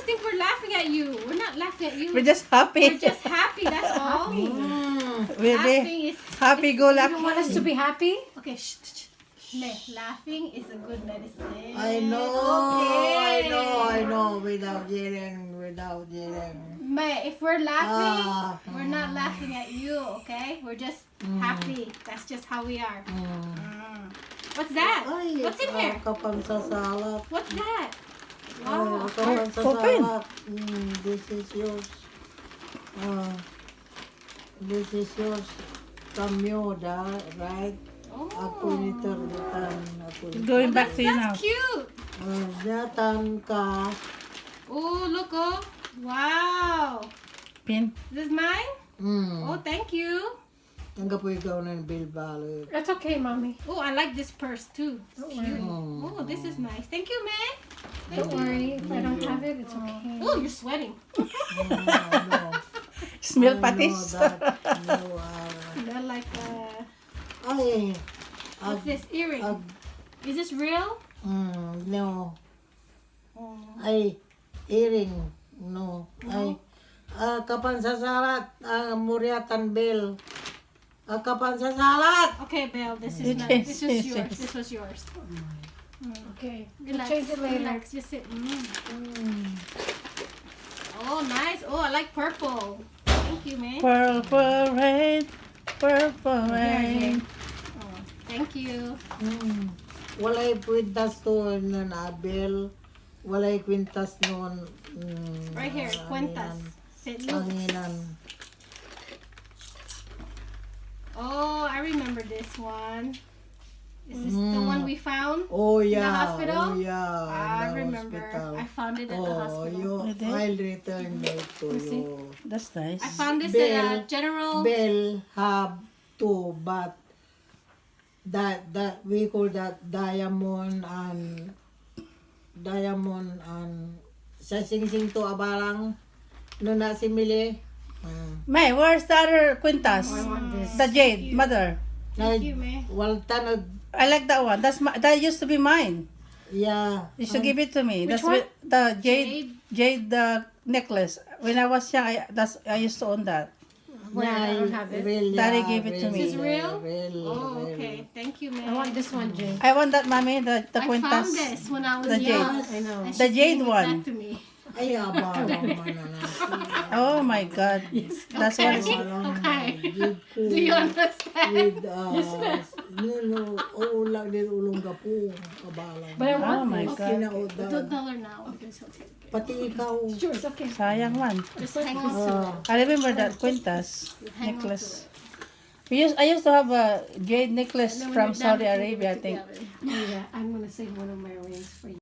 always think we're laughing at you. We're not laughing at you. We're just happy. We're just happy. That's all. We're Laughing is happy go You don't want us lucky. to be happy? okay. Shh. Ne, laughing is a good medicine. I know, Okay. I know, without yelling. May, if we're laughing, Ah. we're not laughing at you. Okay, we're just happy. That's just how we are. What's that? Ay, What's in here? kapag sasalak. What's that? Ay, Wow. kapag Open. sasalak. This is yours. This is yours. Kamyo, right? Oh. Ako nito, datan. It's going back to you now. That's cute. Datan ka. Oh, look, oh. Wow. Pin. This is mine? Mm. Oh, thank you. Hanggang po ikaw na yung bill ballot. That's okay, Mommy. Oh, I like this purse too. It's Don't cute. worry. Oh, this is nice. Thank you, man. Don't worry. If I don't have it, it's okay. Oh, you're sweating. No. Smell I know patis. that. No, Smell like ay, what's this earring? Is this real? no. Oh. Ay, earring. No. Ay, kapan sasalat, muryatan bill. Kapan sasalat. Okay, Belle, this is It not. is, This it was is, yours. it is. This was yours. Okay. We'll Relax. change it later. Relax. Just sit. Oh, nice. Oh, I like purple. Thank you, man. Purple rain. Purple rain. Oh, thank you. Walay kwintas to nun, Abel. Walay kwintas nun. Right here, cuentas. St. Luke's. Panginan. Oh, I remember this one. Is this the one we found? Oh, yeah. the hospital? Oh, yeah. I in the remember. hospital. I found it at the Oh, hospital. You did? I'll return it to you. That's nice. I found this Bell. at General. Bell have to, but that we call that diamond and sa sing-sing to abarang no na simili. May, where's the other quintas? I want this. The jade, mother. Thank you, man. Walta I like that one. That used to be mine. yeah. You should give it to me. Which That's one? the jade necklace. When I was young, I used to own that. Where I don't have it. Real, Daddy gave it to me. Is this real? Real, Oh, real. okay. Thank you, man. I want this one, Jay. I want that, mommy. The I quintas. found this when I was The young. jade. I know. And The she's jade giving it one. back to me. Ay, abarang mananasi. Oh my God. That's what it's. Okay. Do Do you understand? with no lang din ulong gapo abalang. But I Oh want my this. God. Kinaudan. Don't tell her now. Because okay. Pati ikaw. Sure, it's okay. Sayang man. Just hang on to it. I remember that quintas Hang on to necklace. I used to have a jade necklace And then when from you're done, Saudi you can Arabia, I give it think. together. Yeah, I'm gonna save one of my rings for you.